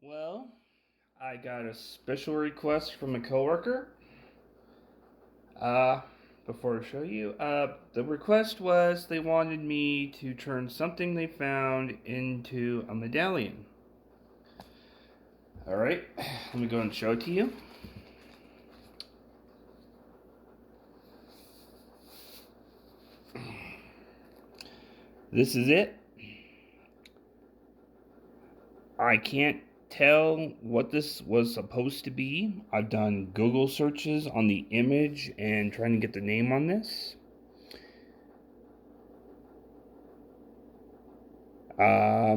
Well, I got a special request from a coworker. Uh, Before I show you, the request was they wanted me to turn something they found into a medallion. All right, let me go and show it to you. This is it. I can't tell what this was supposed to be. I've done Google searches on the image and trying to get the name on this. A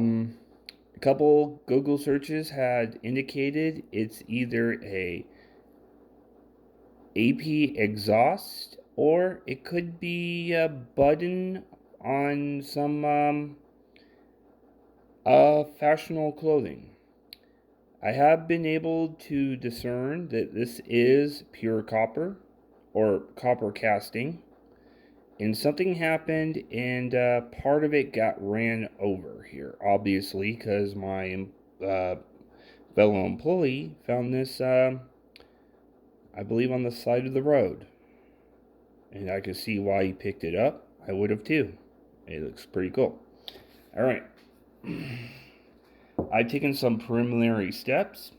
couple Google searches had indicated it's either a AP exhaust or it could be a button on some fashionable clothing. I have been able to discern that this is pure copper or copper casting, and something happened and part of it got ran over here, obviously, because my uh, fellow employee found this, I believe, on the side of the road. And I can see why he picked it up. I would have too. It looks pretty cool. All right. I've taken some preliminary steps.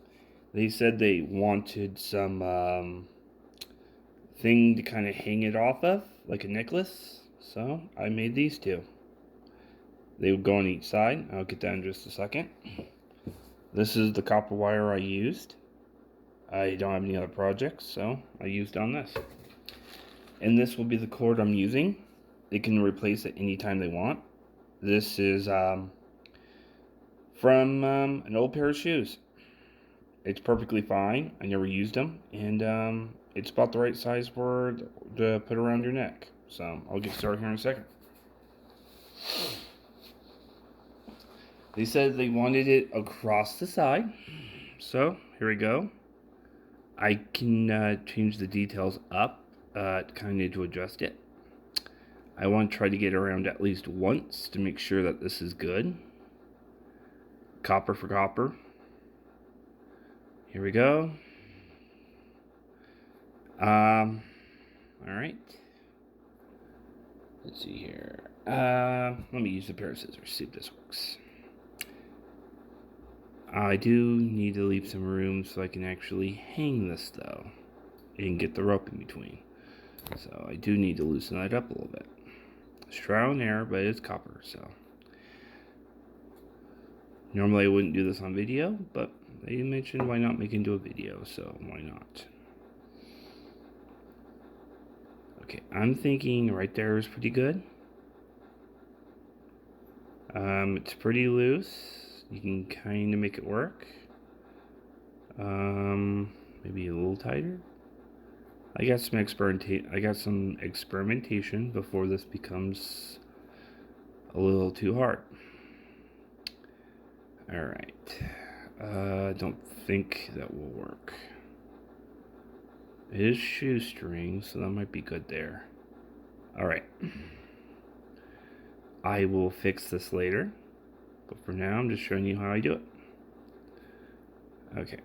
They said they wanted some thing to kind of hang it off of, like a necklace. So I made these two. They would go on each side. I'll get that in just a second. This is the copper wire I used. I don't have any other projects, so I used on this. And this will be the cord I'm using. They can replace it anytime they want. This is from an old pair of shoes. It's perfectly fine. I never used them, and it's about the right size for to put around your neck. So I'll get started here in a second. They said they wanted it across the side, so here we go. I can change the details up, kind of to adjust it. I want to try to get around at least once to make sure that this is good. Copper for copper. Here we go. All right. Let's see here. Let me use a pair of scissors, see if this works. I do need to leave some room so I can actually hang this, though, and get the rope in between. So I do need to loosen that up a little bit. It's trial and error, but it's copper, so. Normally I wouldn't do this on video, but they mentioned why not make it into a video, so why not? Okay, I'm thinking right there is pretty good. It's pretty loose. You can kind of make it work. Maybe a little tighter. I got some experimentation before this becomes a little too hard. All right. Don't think that will work. It is shoestring, so that might be good there. All right. I will fix this later, but for now, I'm just showing you how I do it. Okay.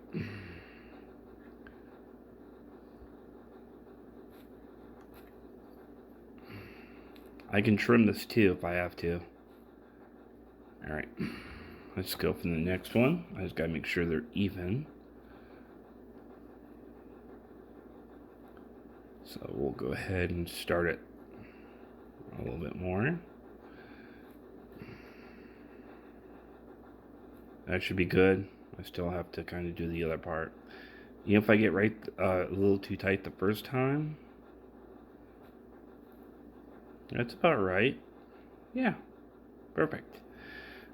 I can trim this too if I have to. All right. Let's go for the next one. I just gotta make sure they're even. So we'll go ahead and start it a little bit more. That should be good. I still have to kind of do the other part. You know, if I get right a little too tight the first time, that's about right. Yeah, perfect.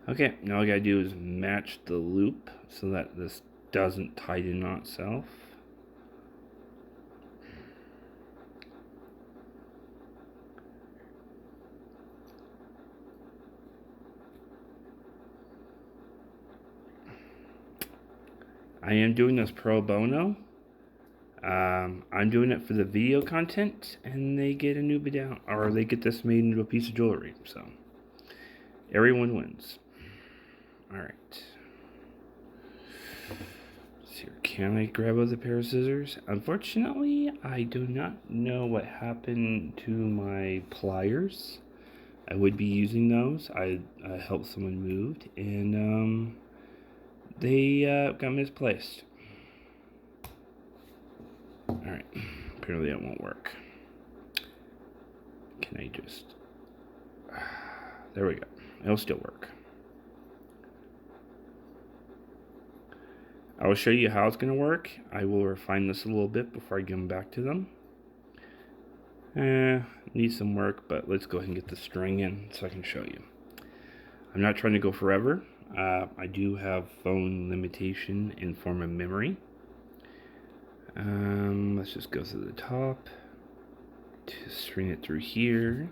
Okay, now all I gotta do is match the loop so that this doesn't tighten on itself. I am doing this pro bono. I'm doing it for the video content, and they get a new medallion, or they get this made into a piece of jewelry. So everyone wins. All right. Can I grab with a pair of scissors? Unfortunately, I do not know what happened to my pliers. I would be using those. I helped someone move, and they got misplaced. Alright, apparently that won't work. Can I just... There we go. It'll still work. I will show you how it's going to work. I will refine this a little bit before I give them back to them. Needs some work, but let's go ahead and get the string in so I can show you. I'm not trying to go forever. I do have phone limitation in form of memory. Let's just go to the top to string it through here.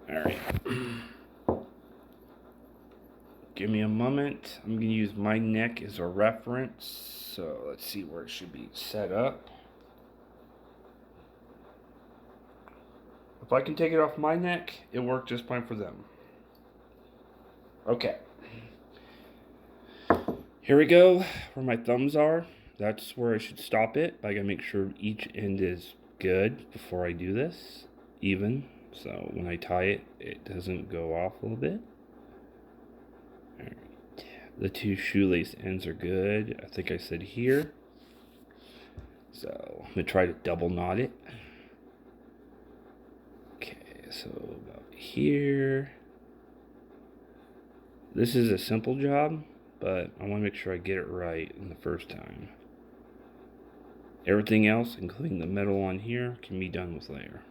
Alright. Give me a moment. I'm going to use my neck as a reference. So let's see where it should be set up. If I can take it off my neck, it worked just fine for them. Okay. Here we go, where my thumbs are. That's where I should stop it. I gotta make sure each end is good before I do this, even. So when I tie it, it doesn't go off a little bit. Alright. The two shoelace ends are good. I think I said here. So I'm gonna try to double knot it. Okay, so about here. This is a simple job, but I want to make sure I get it right in the first time. Everything else, including the metal on here, can be done with later.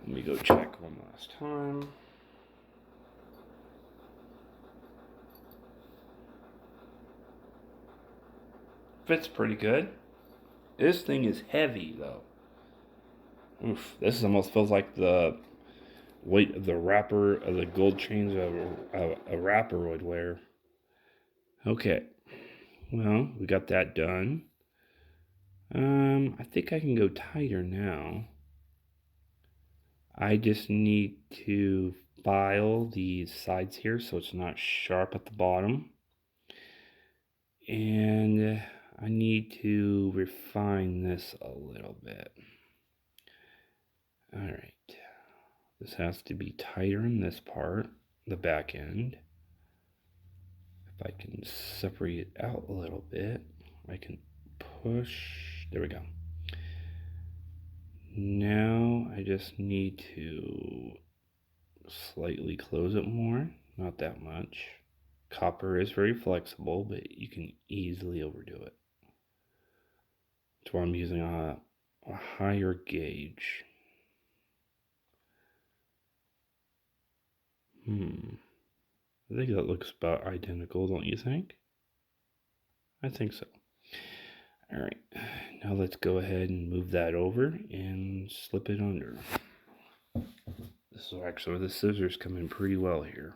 Let me go check one last time. Fits pretty good. This thing is heavy, though. Oof, this almost feels like the weight of the wrapper of the gold chains a rapper would wear. Okay, well, we got that done. I think I can go tighter now. I just need to file these sides here so it's not sharp at the bottom. And I need to refine this a little bit. Alright. This has to be tighter in this part, the back end. If I can separate it out a little bit, I can push. There we go. Now I just need to slightly close it more, not that much. Copper is very flexible, but you can easily overdo it. That's why I'm using a higher gauge. I think that looks about identical, don't you think? I think so. Alright, now let's go ahead and move that over and slip it under. This is actually, the scissors come in pretty well here.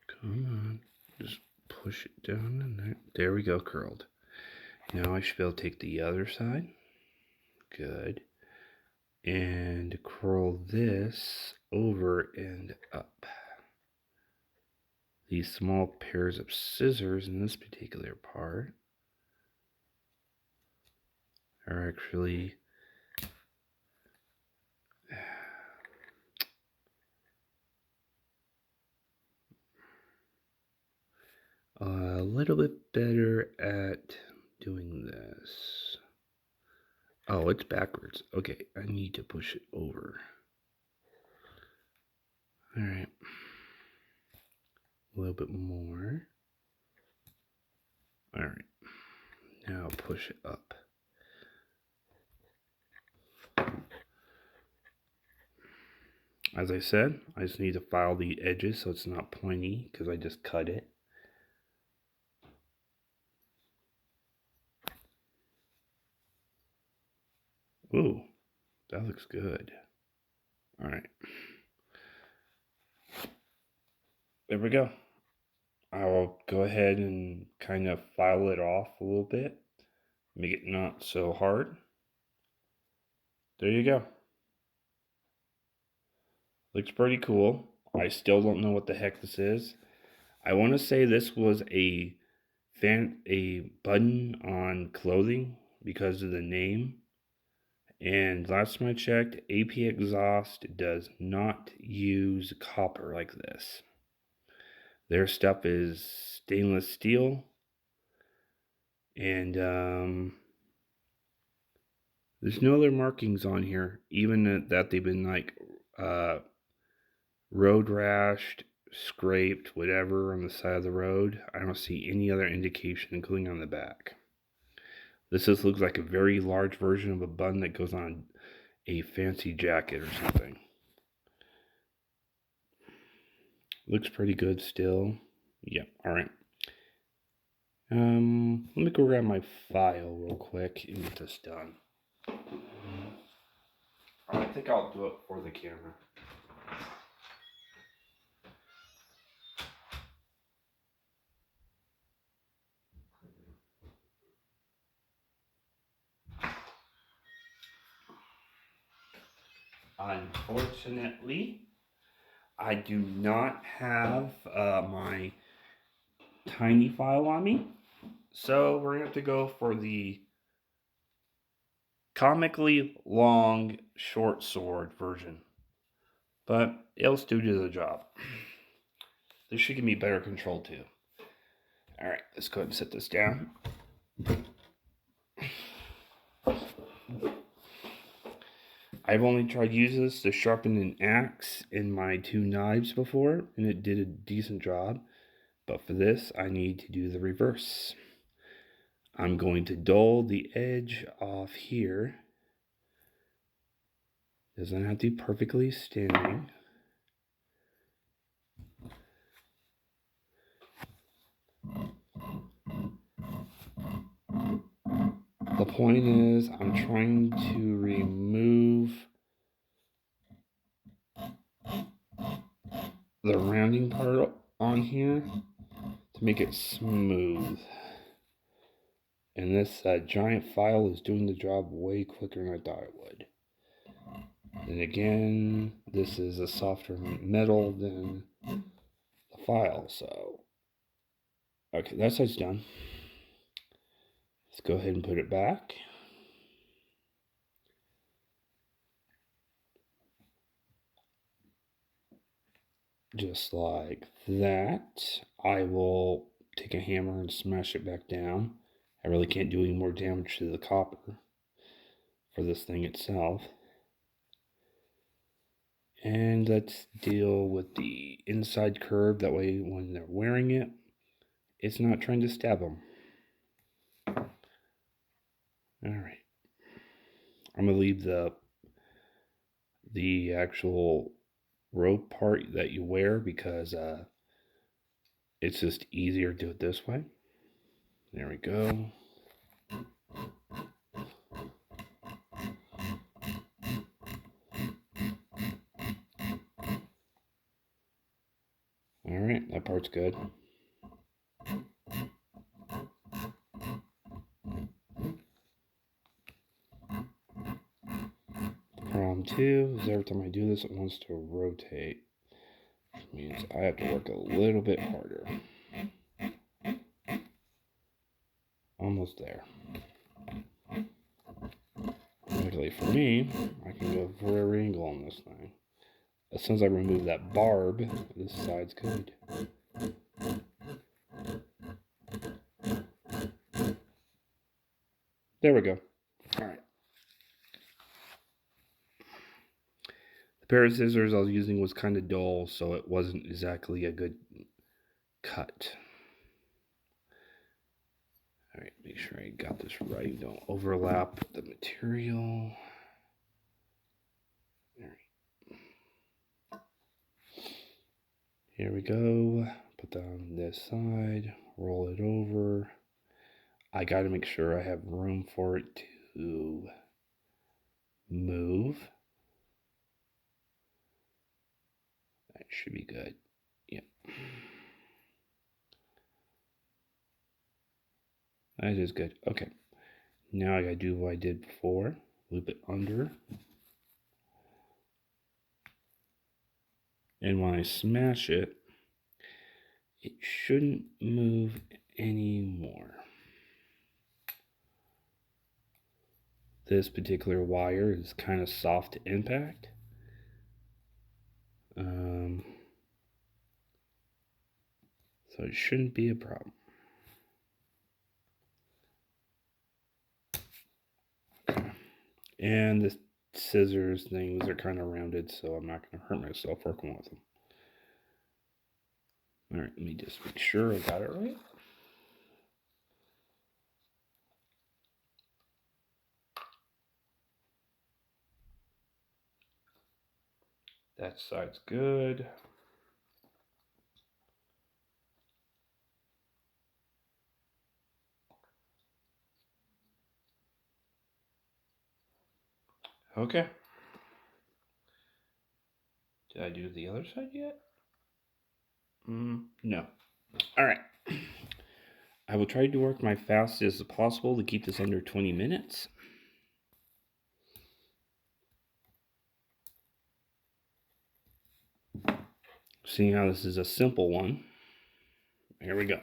Come on, just push it down in there. There we go, curled. Now I should be able to take the other side. Good. And curl this over and up. These small pairs of scissors in this particular part are actually a little bit better at doing this. Oh, it's backwards. Okay, I need to push it over. Alright. A little bit more. Alright. Now push it up. As I said, I just need to file the edges so it's not pointy because I just cut it. Ooh, that looks good. Alright. There we go. I'll go ahead and kind of file it off a little bit. Make it not so hard. there you go. Looks pretty cool. I still don't know what the heck this is. I want to say this was a button on clothing because of the name. And last time I checked, AP Exhaust does not use copper like this. Their stuff is stainless steel. And there's no other markings on here, even that they've been like road rashed, scraped, whatever on the side of the road. I don't see any other indication, including on the back. This just looks like a very large version of a button that goes on a fancy jacket or something. Looks pretty good still. Yeah, alright. Let me go grab my file real quick and get this done. I think I'll do it for the camera. Unfortunately, I do not have my tiny file on me, so we're going to have to go for the comically long short sword version, but it'll still do the job. This should give me better control too. Alright, let's go ahead and set this down. I've only tried using this to sharpen an axe in my 2 knives before, and it did a decent job. But for this, I need to do the reverse. I'm going to dull the edge off here. Doesn't have to be perfectly standing. The point is, I'm trying to remove the rounding part on here to make it smooth. And this giant file is doing the job way quicker than I thought it would. And again, this is a softer metal than the file, so... Okay, that side's done. Let's go ahead and put it back. Just like that. I will take a hammer and smash it back down. I really can't do any more damage to the copper for this thing itself. And let's deal with the inside curve. That way when they're wearing it, it's not trying to stab them. Alright. I'm going to leave the actual rope part that you wear because it's just easier to do it this way. There we go. Alright, that part's good. Problem 2 is every time I do this, it wants to rotate. Which means I have to work a little bit harder. Almost there. Luckily for me, I can go for every angle on this thing. As soon as I remove that barb, this side's good. There we go. Alright. The pair of scissors I was using was kind of dull, so it wasn't exactly a good cut. Alright, make sure I got this right. Don't overlap the material. Alright. Here we go. Put that on this side. Roll it over. I got to make sure I have room for it to move. That should be good. Yep. That is good. Okay. Now I gotta do what I did before. loop it under. And when I smash it, it shouldn't move anymore. This particular wire is kind of soft to impact. So it shouldn't be a problem. Okay. And the scissors things are kind of rounded, so I'm not going to hurt myself working with them. All right, let me just make sure I got it right. That side's good. Okay. Did I do the other side yet? No. All right. I will try to work my fastest as possible to keep this under 20 minutes. Seeing how this is a simple one. Here we go.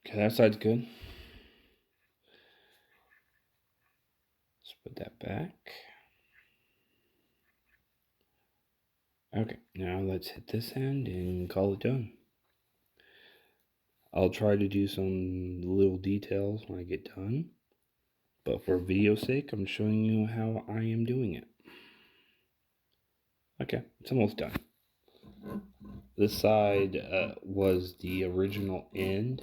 Okay, that side's good. Let's put that back. Okay, now let's hit this end and call it done. I'll try to do some little details when I get done, but for video's sake, I'm showing you how I am doing it. Okay, it's almost done. This side was the original end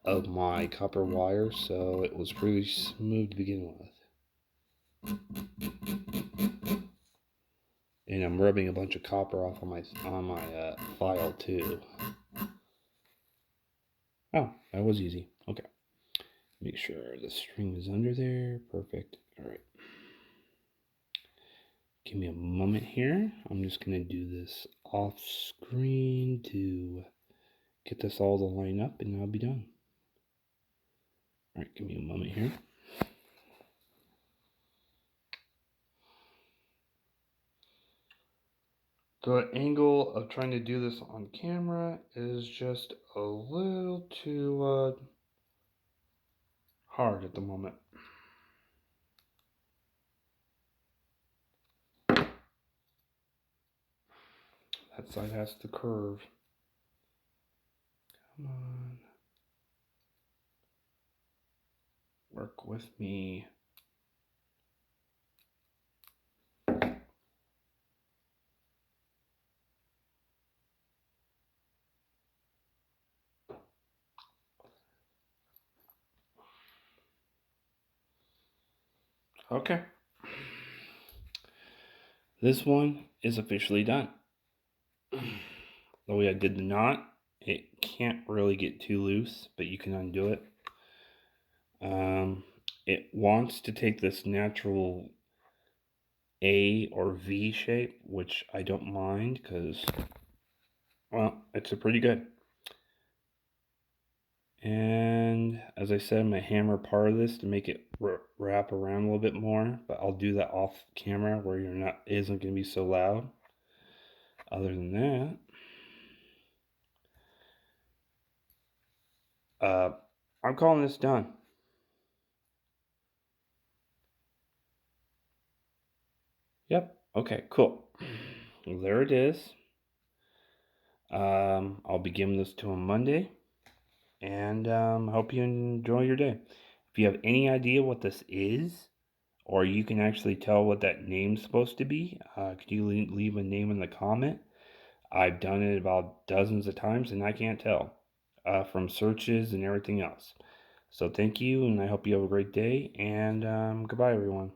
of my copper wire, so it was pretty smooth to begin with. And I'm rubbing a bunch of copper off on my file too. Oh, that was easy. Okay. Make sure the string is under there. Perfect. All right. Give me a moment here. I'm just going to do this off screen to get this all to line up and I'll be done. All right, give me a moment here. The angle of trying to do this on camera is just a little too hard at the moment. That side has to curve. Come on. Work with me. Okay. This one is officially done. The way I did the knot, it can't really get too loose, but you can undo it. It wants to take this natural A or V shape, which I don't mind because, well, it's a pretty good. And as I said, I'm going to hammer part of this to make it wrap around a little bit more, but I'll do that off camera where isn't going to be so loud. Other than that, I'm calling this done. Yep. Okay, cool. Well, there it is. I'll be giving this to him Monday. And I hope you enjoy your day. If you have any idea what this is, or you can actually tell what that name's supposed to be, could you leave a name in the comment? I've done it about dozens of times and I can't tell from searches and everything else. So thank you, and I hope you have a great day, and goodbye, everyone.